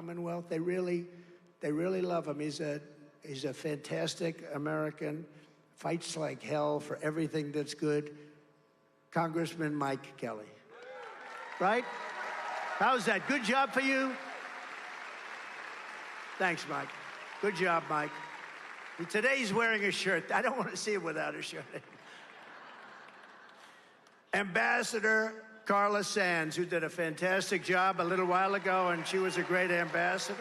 Commonwealth. They really love him. He's a fantastic American, fights like hell for everything that's good. Congressman Mike Kelly. Right? How's that? Good job for you? Thanks, Mike. Good job, Mike. Today he's wearing a shirt. I don't want to see him without a shirt. Ambassador Carla Sands, who did a fantastic job a little while ago, and she was a great ambassador.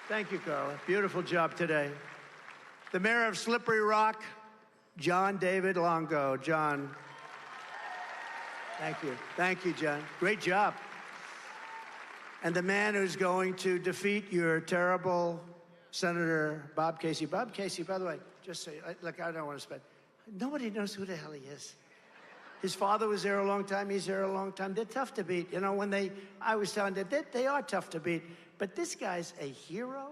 Thank you, Carla. Beautiful job today. The mayor of Slippery Rock, John David Longo. John. Thank you. Thank you, John. Great job. And the man who's going to defeat your terrible Senator Bob Casey. Bob Casey, by the way, just say, look, I don't want to spend. Nobody knows who the hell he is. His father was there a long time. He's there a long time. They're tough to beat. You know, I was telling them, they are tough to beat. But this guy's a hero.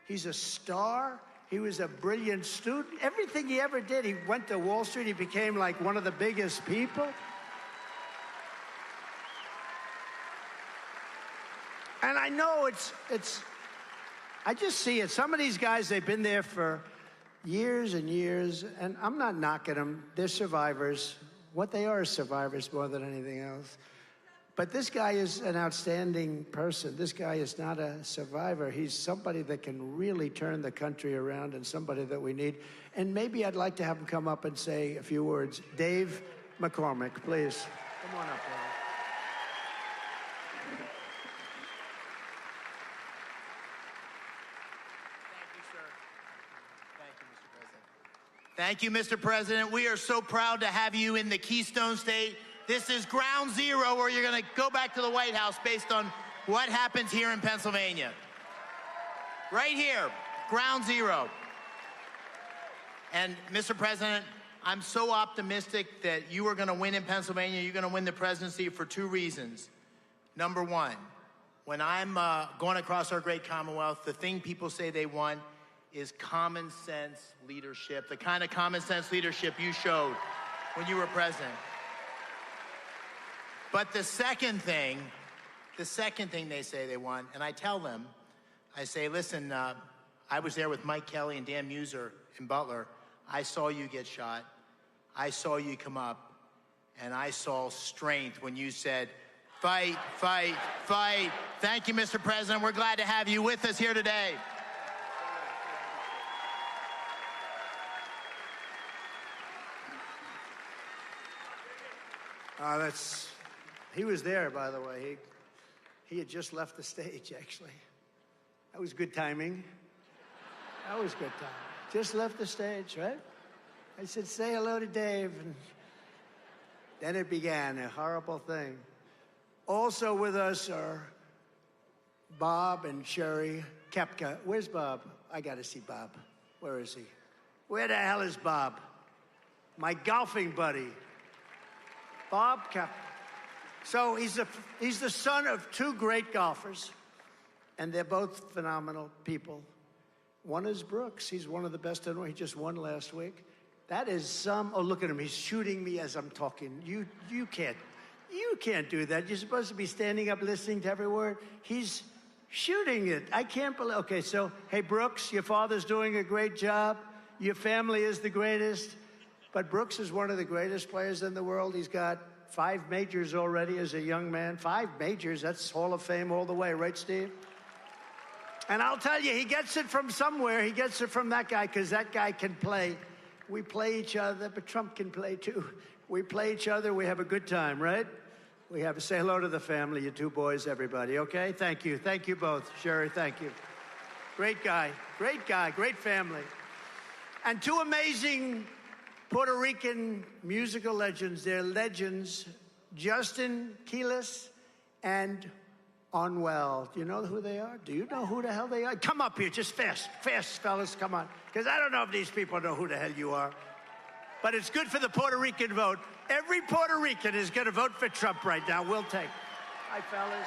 He's a star. He was a brilliant student. Everything he ever did, he went to Wall Street. He became like one of the biggest people. And I know I just see it. Some of these guys, they've been there for years and years, and I'm not knocking them. They're survivors. What they are is survivors more than anything else. But this guy is an outstanding person. This guy is not a survivor. He's somebody that can really turn the country around and somebody that we need. And maybe I'd like to have him come up and say a few words. Dave McCormick, please. Come on up, Dave. Thank you, Mr. President. We are so proud to have you in the Keystone State. This is ground zero where you're going to go back to the White House based on what happens here in Pennsylvania. Right here, ground zero. And Mr. President, I'm so optimistic that you are going to win in Pennsylvania. You're going to win the presidency for two reasons. Number one, when I'm going across our great Commonwealth, the thing people say they want is common sense leadership, the kind of common sense leadership you showed when you were president. But the second thing they say they want, and I tell them, I say, listen, I was there with Mike Kelly and Dan Muser in Butler. I saw you get shot. I saw you come up, and I saw strength when you said, fight, fight, fight. Thank you, Mr. President. We're glad to have you with us here today. He was there, by the way. He had just left the stage, actually. That was good timing. That was good timing. Just left the stage, right? I said, say hello to Dave. And then it began, a horrible thing. Also with us are Bob and Sherry Kepka. Where's Bob? I got to see Bob. Where is he? Where the hell is Bob? My golfing buddy. Bob Kepka. So he's the son of two great golfers, and they're both phenomenal people. One is Brooks. He's one of the best in the world. He just won last week. That is oh, look at him. He's shooting me as I'm talking. You can't do that. You're supposed to be standing up listening to every word. He's shooting it. I can't believe. Okay, so, hey, Brooks, your father's doing a great job. Your family is the greatest. But Brooks is one of the greatest players in the world. He's got 5 majors already as a young man. 5 majors, that's Hall of Fame all the way, right, Steve? And I'll tell you, he gets it from somewhere. He gets it from that guy, because that guy can play. We play each other, but Trump can play too. We play each other, we have a good time, right? We have to say hello to the family, you two boys, everybody, okay? Thank you. Thank you both. Sherry, thank you. Great guy, great family. And 2 amazing Puerto Rican musical legends. They're legends, Justin Quiles and Anuel. Do you know who they are? Do you know who the hell they are? Come up here, just fast, fellas, come on. Because I don't know if these people know who the hell you are. But it's good for the Puerto Rican vote. Every Puerto Rican is going to vote for Trump right now. We'll take. Hi, fellas.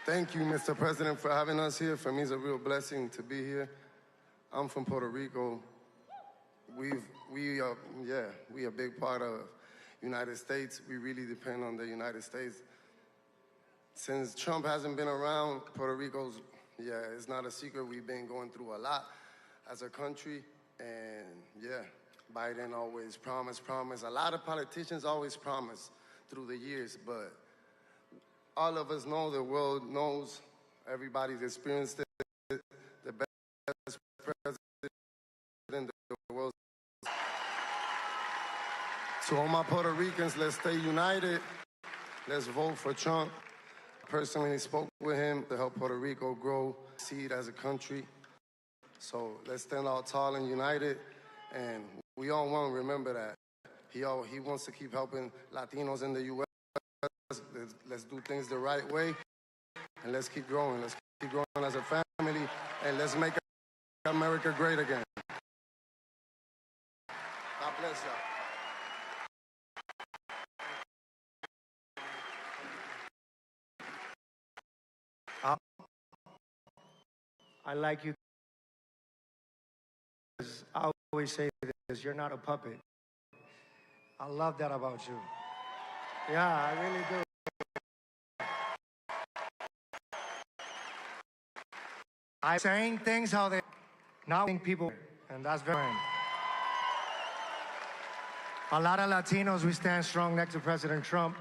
Thank you, Mr. President, for having us here. For me, it's a real blessing to be here. I'm from Puerto Rico. we a big part of United States. We really depend on the United States. Since Trump hasn't been around, Puerto Rico's, it's not a secret. We've been going through a lot as a country. And Biden always promise. A lot of politicians always promise through the years, but all of us know, the world knows, everybody's experienced it, the best president in the world. To all my Puerto Ricans, let's stay united. Let's vote for Trump. Personally spoke with him to help Puerto Rico grow, succeed as a country. So let's stand out tall and united, and we all want to remember that. He wants to keep helping Latinos in the U.S. Let's do things the right way, and let's keep growing. Let's keep growing as a family, and let's make America great again. God bless y'all. I like you. I always say this, you're not a puppet. I love that about you. Yeah, I really do. I'm saying things how they not think people, and that's very important. A lot of Latinos, we stand strong next to President Trump.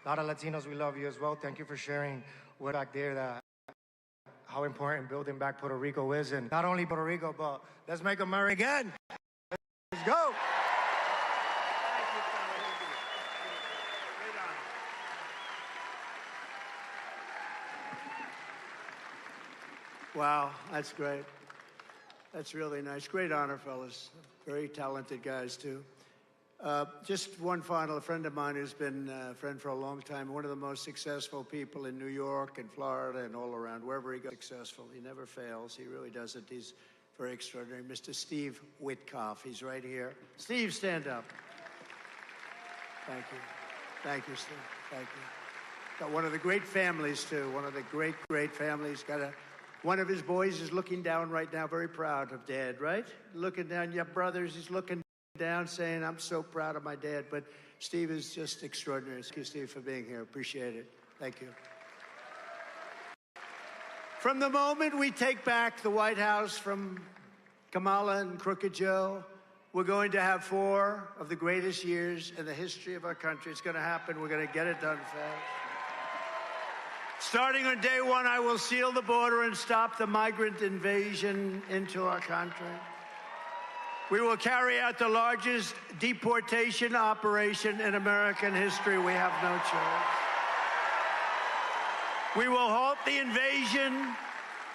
A lot of Latinos, we love you as well. Thank you for sharing what back there, that how important building back Puerto Rico is, and not only Puerto Rico, but let's make America again. Let's go. Wow, that's great. That's really nice. Great honor, fellas. Very talented guys, too. Just one final, a friend of mine who's been a friend for a long time, one of the most successful people in New York and Florida and all around, wherever he goes, successful. He never fails. He really does it. He's very extraordinary. Mr. Steve Witkoff. He's right here. Steve, stand up. Thank you. Thank you, Steve. Thank you. Got one of the great families, too. One of the great, great families. One of his boys is looking down right now, very proud of Dad, right? Looking down. You have brothers. He's looking down saying, I'm so proud of my dad. But Steve is just extraordinary. Thank you, Steve, for being here. Appreciate it. Thank you. From the moment we take back the White House from Kamala and Crooked Joe, we're going to have 4 of the greatest years in the history of our country. It's going to happen. We're going to get it done fast. Starting on day 1, I will seal the border and stop the migrant invasion into our country. We will carry out the largest deportation operation in American history. We have no choice. We will halt the invasion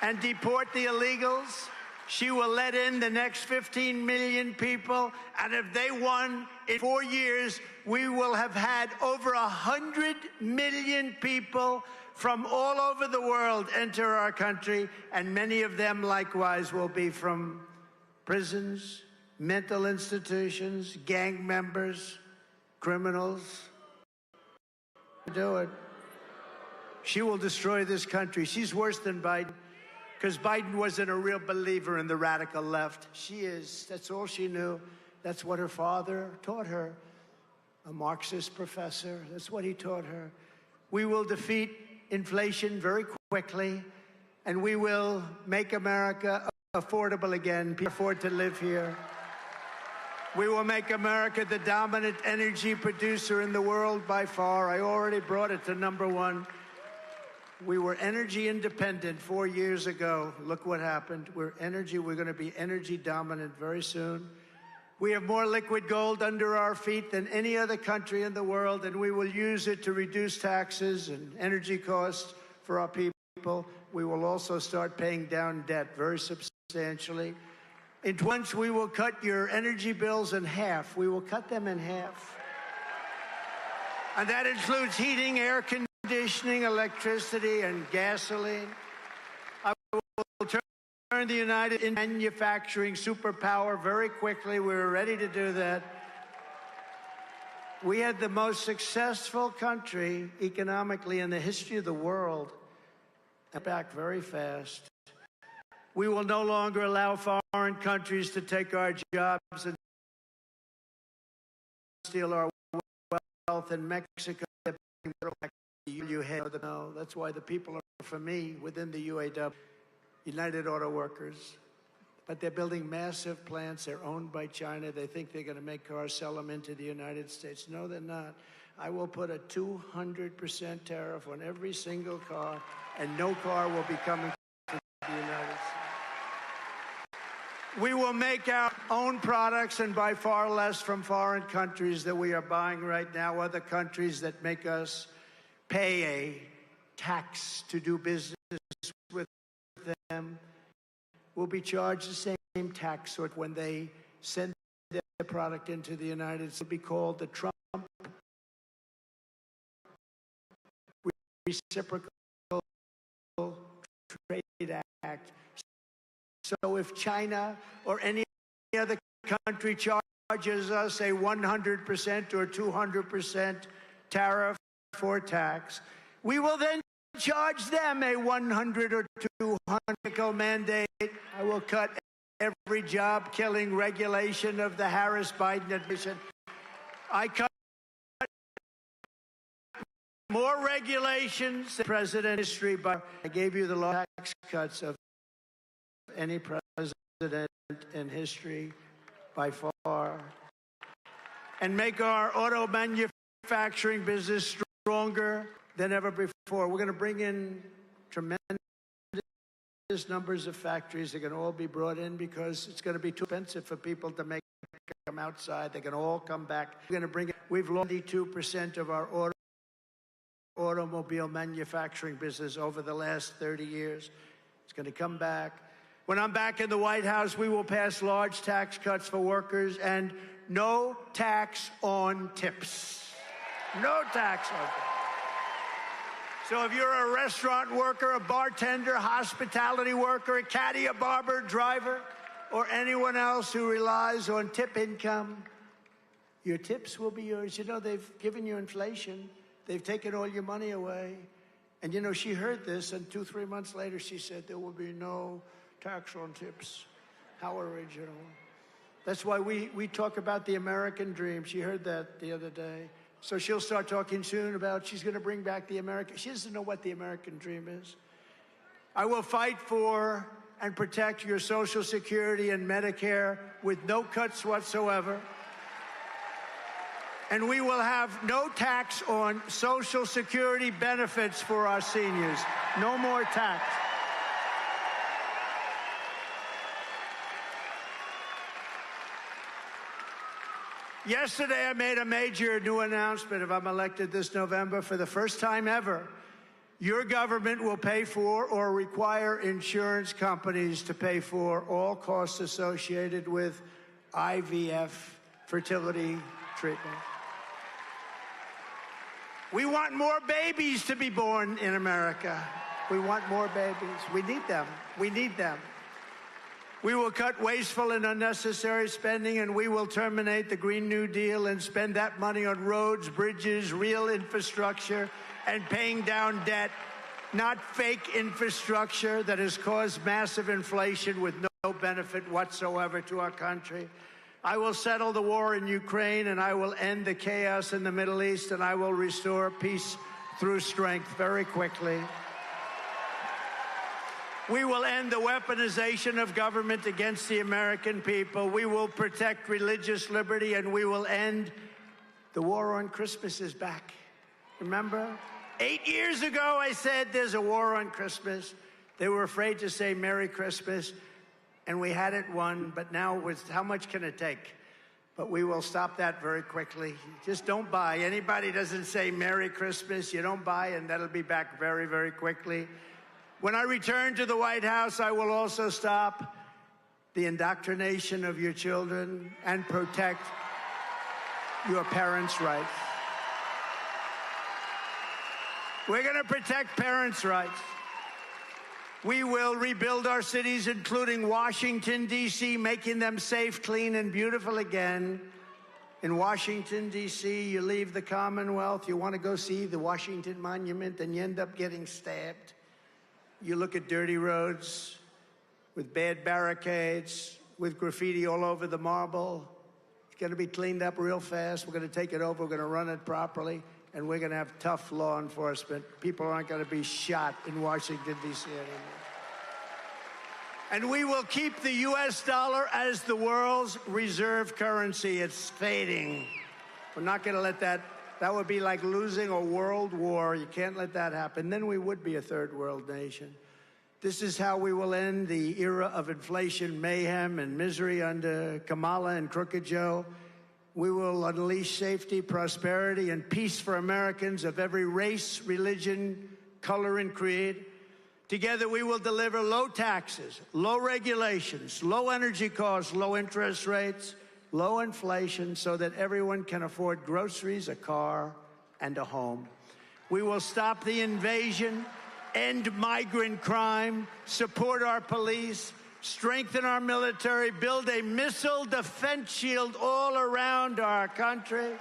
and deport the illegals. She will let in the next 15 million people, and if they won in 4 years, we will have had over 100 million people from all over the world enter our country, and many of them likewise will be from prisons, mental institutions, gang members, criminals. Do it. She will destroy this country. She's worse than Biden, because Biden wasn't a real believer in the radical left. She is. That's all she knew. That's what her father taught her, a Marxist professor. That's what he taught her. We will defeat inflation very quickly, and we will make America affordable again. People afford to live here. We will make America the dominant energy producer in the world by far. I already brought it to #1. We were energy independent 4 years ago. Look what happened. We're going to be energy dominant very soon. We have more liquid gold under our feet than any other country in the world, and we will use it to reduce taxes and energy costs for our people. We will also start paying down debt very substantially. Once we will cut your energy bills in half. We will cut them in half. And that includes heating, air conditioning, electricity, and gasoline. I will turn the United into manufacturing superpower very quickly. We're ready to do that. We had the most successful country economically in the history of the world. Back very fast. We will no longer allow foreign countries to take our jobs and steal our wealth. In Mexico, no, that's why the people are for me within the UAW, United Auto Workers. But they're building massive plants. They're owned by China. They think they're going to make cars, sell them into the United States. No, they're not. I will put a 200% tariff on every single car, and no car will be coming to the United States. We will make our own products, and by far less from foreign countries that we are buying right now, other countries that make us pay a tax to do business with them. Will be charged the same tax when they send their product into the United States. It will be called the Trump Reciprocal Trade Act. So if China or any other country charges us a 100% or 200% tariff or tax, we will then charge them a 100 or 200 mandate. I will cut every job-killing regulation of the Harris-Biden administration. I cut more regulations than president history, but I gave you the largest tax cuts of any president in history by far, and make our auto manufacturing business stronger than ever before. We're going to bring in tremendous numbers of factories. They're going to all be brought in because it's going to be too expensive for people to make them outside. They're going to all come back. We're going to bring in, we've lost 92% of our automobile manufacturing business over the last 30 years. It's going to come back. When I'm back in the White House, we will pass large tax cuts for workers and no tax on tips. No tax on tips. So if you're a restaurant worker, a bartender, hospitality worker, a caddy, a barber, driver, or anyone else who relies on tip income, your tips will be yours. You know, they've given you inflation. They've taken all your money away. And, you know, she heard this, and 2-3 months later, she said there will be no tax on tips. How original. That's why we talk about the American dream. She heard that the other day. So she'll start talking soon about she's going to bring back the American. She doesn't know what the American dream is. I will fight for and protect your Social Security and Medicare with no cuts whatsoever. And we will have no tax on Social Security benefits for our seniors. No more tax. Yesterday, I made a major new announcement. If I'm elected this November, for the first time ever, your government will pay for or require insurance companies to pay for all costs associated with IVF fertility treatment. We want more babies to be born in America. We want more babies. We need them. We need them. We will cut wasteful and unnecessary spending, and we will terminate the Green New Deal and spend that money on roads, bridges, real infrastructure, and paying down debt, not fake infrastructure that has caused massive inflation with no benefit whatsoever to our country. I will settle the war in Ukraine, and I will end the chaos in the Middle East, and I will restore peace through strength very quickly. We will end the weaponization of government against the American people. We will protect religious liberty, and we will end the war on Christmas is back. Remember? 8 years ago, I said there's a war on Christmas. They were afraid to say Merry Christmas, and we had it won, but now with how much can it take? But we will stop that very quickly. Just don't buy. Anybody doesn't say Merry Christmas, you don't buy, and that'll be back very, very quickly. When I return to the White House, I will also stop the indoctrination of your children and protect your parents' rights. We're going to protect parents' rights. We will rebuild our cities, including Washington, D.C., making them safe, clean, and beautiful again. In Washington, D.C., you leave the Commonwealth, you want to go see the Washington Monument, and you end up getting stabbed. You look at dirty roads, with bad barricades, with graffiti all over the marble. It's going to be cleaned up real fast. We're going to take it over. We're going to run it properly. And we're going to have tough law enforcement. People aren't going to be shot in Washington, D.C. anymore. And we will keep the U.S. dollar as the world's reserve currency. It's fading. We're not going to let that. That would be like losing a world war. You can't let that happen. Then we would be a third world nation. This is how we will end the era of inflation, mayhem, and misery under Kamala and Crooked Joe. We will unleash safety, prosperity, and peace for Americans of every race, religion, color, and creed. Together, we will deliver low taxes, low regulations, low energy costs, low interest rates, low inflation, so that everyone can afford groceries, a car, and a home. We will stop the invasion, end migrant crime, support our police, strengthen our military, build a missile defense shield all around our country.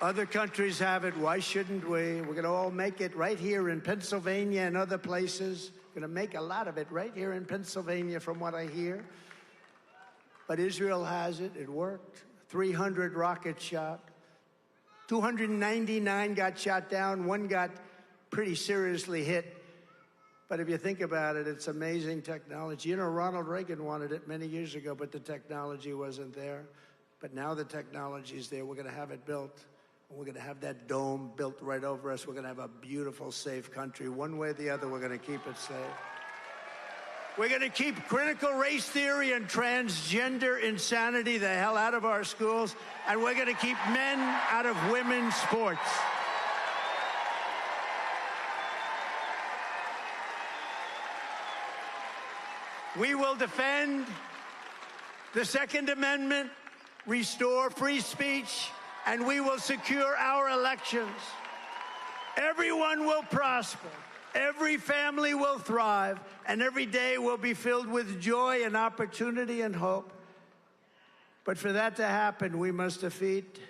Other countries have it. Why shouldn't we? We're going to all make it right here in Pennsylvania and other places. We're going to make a lot of it right here in Pennsylvania, from what I hear. But Israel has it. It worked. 300 rockets shot. 299 got shot down. One got pretty seriously hit. But if you think about it, it's amazing technology. You know, Ronald Reagan wanted it many years ago, but the technology wasn't there. But now the technology is there. We're going to have it built. We're going to have that dome built right over us. We're going to have a beautiful, safe country. One way or the other, we're going to keep it safe. We're going to keep critical race theory and transgender insanity the hell out of our schools. And we're going to keep men out of women's sports. We will defend the Second Amendment, restore free speech, and we will secure our elections. Everyone will prosper. Every family will thrive, and every day will be filled with joy and opportunity and hope. But for that to happen, we must defeat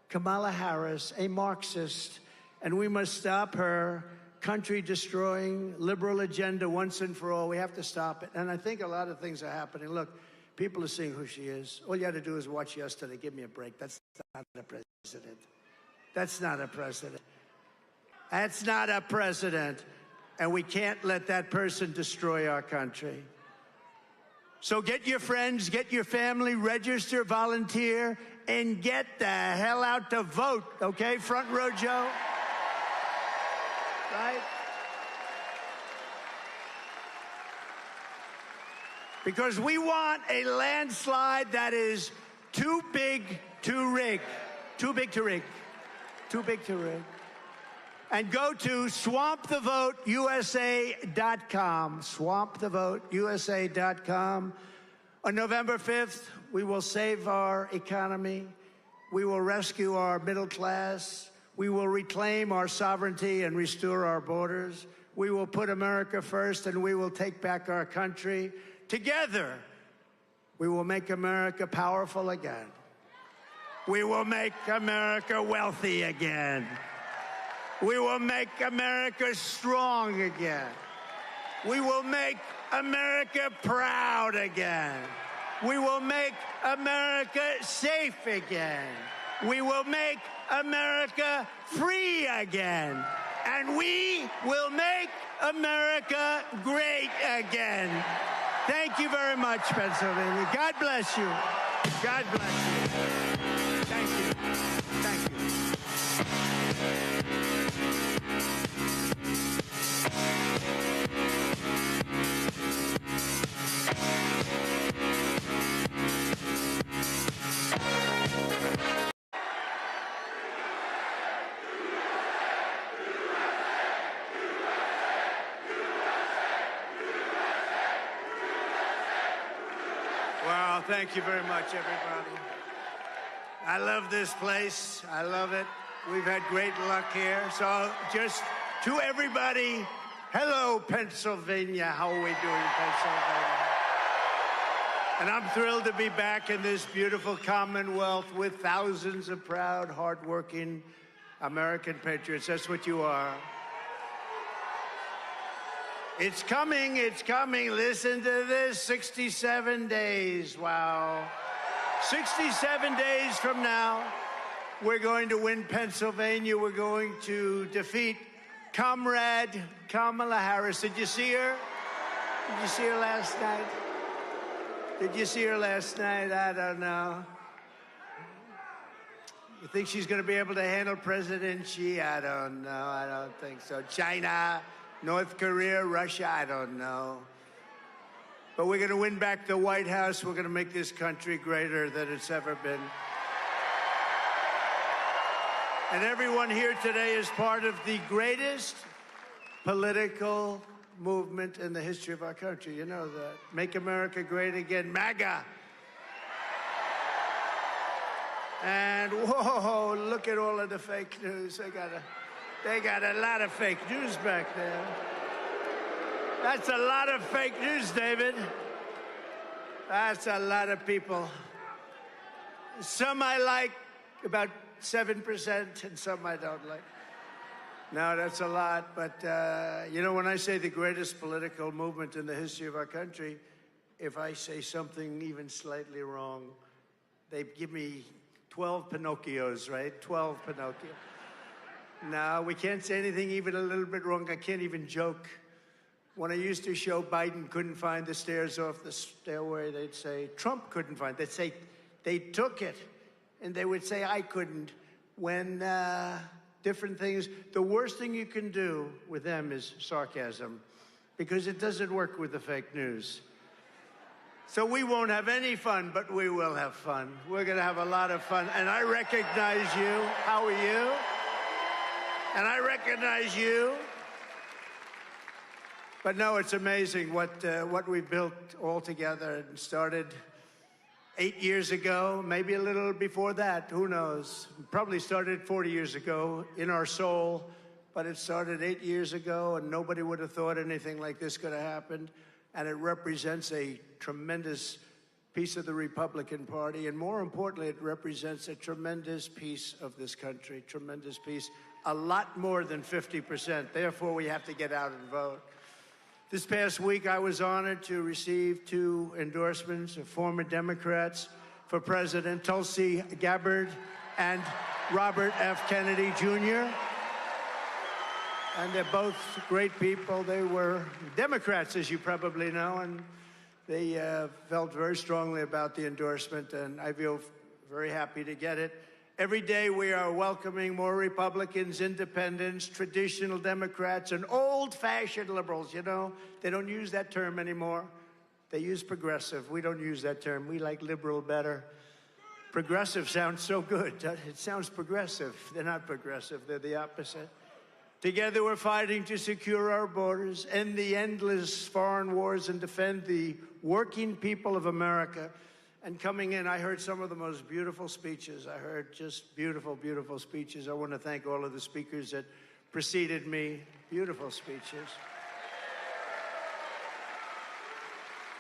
Kamala Harris, a Marxist, and we must stop her country-destroying liberal agenda once and for all. We have to stop it. And I think a lot of things are happening. Look, people are seeing who she is. All you had to do is watch yesterday. Give me a break. That's not a president. That's not a president. That's not a president. And we can't let that person destroy our country. So get your friends, get your family, register, volunteer, and get the hell out to vote, okay? Front row Joe. Right? Because we want a landslide that is too big to rig. Too big to rig. Too big to rig. And go to swampthevoteusa.com. Swampthevoteusa.com. On November 5th, we will save our economy. We will rescue our middle class. We will reclaim our sovereignty and restore our borders. We will put America first, and we will take back our country. Together, we will make America powerful again. We will make America wealthy again. We will make America strong again. We will make America proud again. We will make America safe again. We will make America free again. And we will make America great again. Thank you very much, Pennsylvania. God bless you. God bless you. Thank you. Thank you. Well, thank you very much, everybody. I love this place. I love it. We've had great luck here. So just to everybody, hello, Pennsylvania. How are we doing, Pennsylvania? And I'm thrilled to be back in this beautiful Commonwealth with thousands of proud, hardworking American patriots. That's what you are. It's coming, it's coming. Listen to this, 67 days, wow. 67 days from now, we're going to win Pennsylvania. We're going to defeat Comrade Kamala Harris. Did you see her? Did you see her last night? Did you see her last night? I don't know. You think she's going to be able to handle President Xi? I don't know. I don't think so. China, North Korea, Russia, I don't know. But we're going to win back the White House. We're going to make this country greater than it's ever been. And everyone here today is part of the greatest political movement in the history of our country. You know that. Make America Great Again, MAGA. And whoa, look at all of the fake news. They got a lot of fake news back there. That's a lot of fake news, David. That's a lot of people. Some I like, about 7%, and some I don't like. No, that's a lot. But, you know, when I say the greatest political movement in the history of our country, if I say something even slightly wrong, they give me 12 Pinocchios, right? 12 Pinocchios. No, we can't say anything even a little bit wrong. I can't even joke. When I used to show Biden couldn't find the stairs off the stairway, they'd say, Trump couldn't find it. They'd say, they took it. And they would say, I couldn't. When different things, the worst thing you can do with them is sarcasm, because it doesn't work with the fake news. So we won't have any fun, but we will have fun. We're going to have a lot of fun. And I recognize you. How are you? And I recognize you. But no, it's amazing what we built all together and started 8 years ago, maybe a little before that, who knows? Probably started 40 years ago in our soul, but it started 8 years ago, and nobody would have thought anything like this could have happened. And it represents a tremendous piece of the Republican Party, and more importantly, it represents a tremendous piece of this country, tremendous piece, a lot more than 50%. Therefore, we have to get out and vote. This past week, I was honored to receive 2 endorsements of former Democrats for president, Tulsi Gabbard and Robert F. Kennedy, Jr. And they're both great people. They were Democrats, as you probably know, and they felt very strongly about the endorsement, and I feel very happy to get it. Every day we are welcoming more Republicans, independents, traditional Democrats, and old-fashioned liberals. You know, they don't use that term anymore. They use progressive. We don't use that term. We like liberal better. Progressive sounds so good. It sounds progressive. They're not progressive. They're the opposite. Together we're fighting to secure our borders, end the endless foreign wars, and defend the working people of America. And coming in, I heard some of the most beautiful speeches. I heard just beautiful, beautiful speeches. I want to thank all of the speakers that preceded me. Beautiful speeches.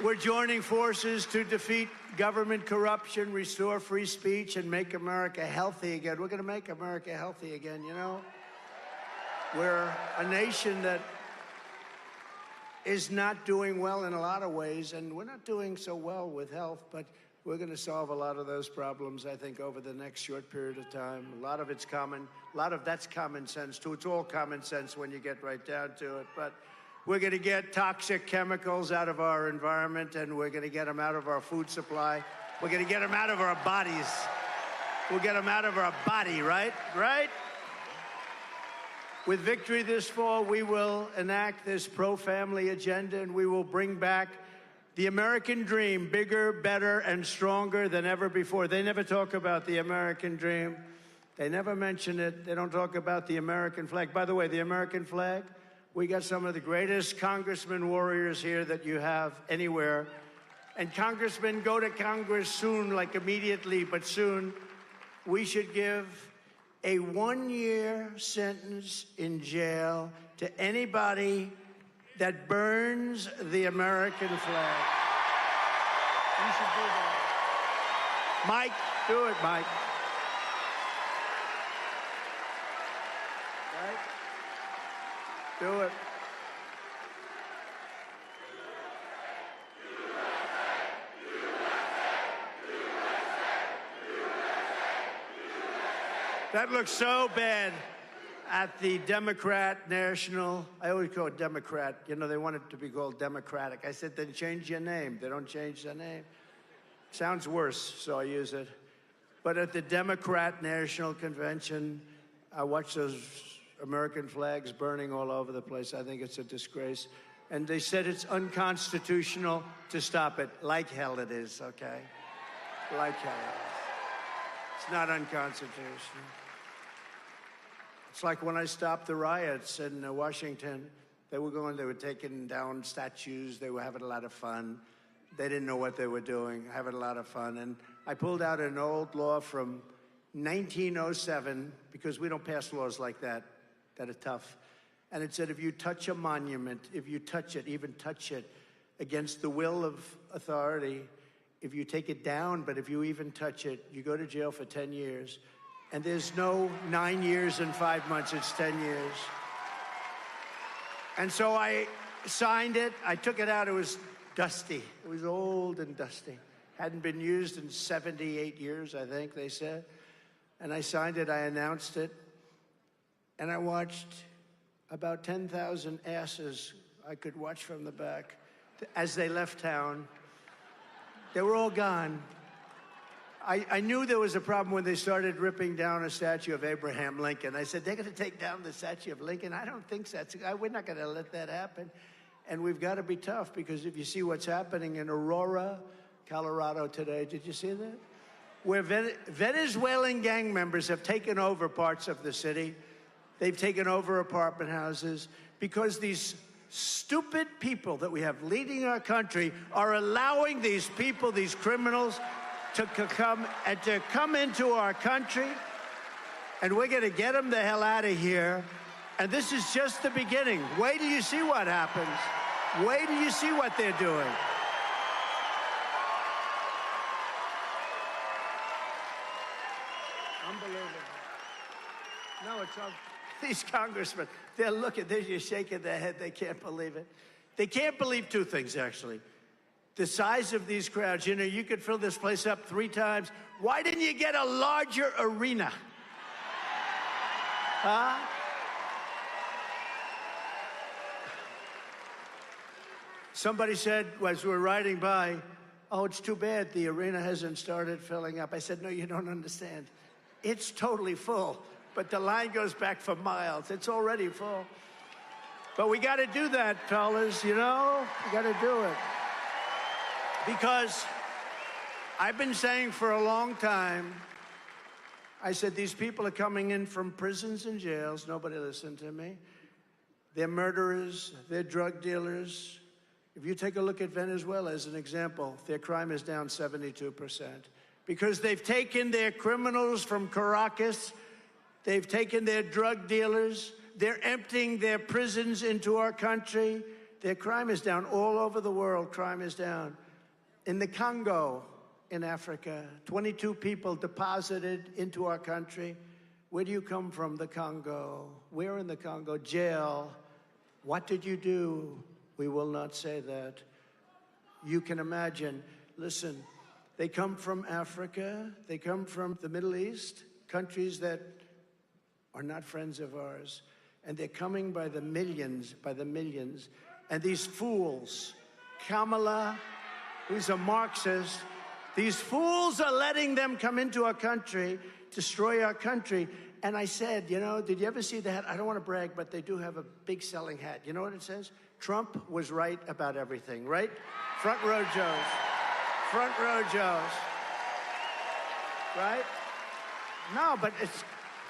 We're joining forces to defeat government corruption, restore free speech, and make America healthy again. We're going to make America healthy again, you know? We're a nation that is not doing well in a lot of ways, and we're not doing so well with health, but we're going to solve a lot of those problems, I think, over the next short period of time. A lot of it's common. A lot of that's common sense, too. It's all common sense when you get right down to it. But we're going to get toxic chemicals out of our environment, and we're going to get them out of our food supply. We're going to get them out of our bodies. We'll get them out of our body, right? Right? With victory this fall, we will enact this pro-family agenda, and we will bring back the American dream, bigger, better, and stronger than ever before. They never talk about the American dream. They never mention it. They don't talk about the American flag. By the way, the American flag, we got some of the greatest congressmen warriors here that you have anywhere. And congressmen, go to Congress soon, like immediately, but soon. We should give a 1-year sentence in jail to anybody that burns the American flag. You should do that. Mike, do it, Mike. Right? Do it. That looks so bad at the Democrat National. I always call it Democrat. You know, they want it to be called Democratic. I said, then change your name. They don't change their name. Sounds worse, so I use it. But at the Democrat National Convention, I watched those American flags burning all over the place. I think it's a disgrace. And they said it's unconstitutional to stop it. Like hell it is, okay? Like hell it is. It's not unconstitutional. It's like when I stopped the riots in Washington. They were taking down statues. They were having a lot of fun. They didn't know what they were doing, having a lot of fun. And I pulled out an old law from 1907, because we don't pass laws like that are tough. And it said, if you touch a monument, if you touch it, even touch it against the will of authority, if you take it down, but if you even touch it, you go to jail for 10 years. And there's no 9 years and 5 months, it's 10 years. And so I signed it, I took it out, it was dusty. It was old and dusty. Hadn't been used in 78 years, I think, they said. And I signed it, I announced it, and I watched about 10,000 asses I could watch from the back as they left town. They were all gone. I knew there was a problem when they started ripping down a statue of Abraham Lincoln. I said, they're going to take down the statue of Lincoln? I don't think so. We're not going to let that happen. And we've got to be tough, because if you see what's happening in Aurora, Colorado today, did you see that? Where Venezuelan gang members have taken over parts of the city. They've taken over apartment houses because these stupid people that we have leading our country are allowing these people, these criminals, to come into our country. And we're going to get them the hell out of here. And this is just the beginning. Wait till you see what happens. Wait till you see what they're doing. Unbelievable. No, it's all. These congressmen, they're just shaking their head. They can't believe it. They can't believe two things, actually. The size of these crowds. You know, you could fill this place up 3 times. Why didn't you get a larger arena? Huh? Somebody said, as we were riding by, oh, it's too bad the arena hasn't started filling up. I said, no, you don't understand. It's totally full. But the line goes back for miles. It's already full. But we got to do that, fellas, you know? We got to do it. Because I've been saying for a long time, I said, these people are coming in from prisons and jails. Nobody listened to me. They're murderers. They're drug dealers. If you take a look at Venezuela as an example, their crime is down 72%. Because they've taken their criminals from Caracas. They've taken their drug dealers. They're emptying their prisons into our country. Their crime is down all over the world. Crime is down. In the Congo, in Africa, 22 people deposited into our country. Where do you come from? The Congo. Where in the Congo? Jail. What did you do? We will not say that. You can imagine. Listen, they come from Africa. They come from the Middle East, countries that are not friends of ours. And they're coming by the millions, And these fools, Kamala, who's a Marxist, these fools are letting them come into our country, destroy our country. And I said, you know, did you ever see the hat? I don't want to brag, but they do have a big selling hat. You know what it says? Trump was right about everything, right? Front row Joes. Front row Joes. Right? No, but it's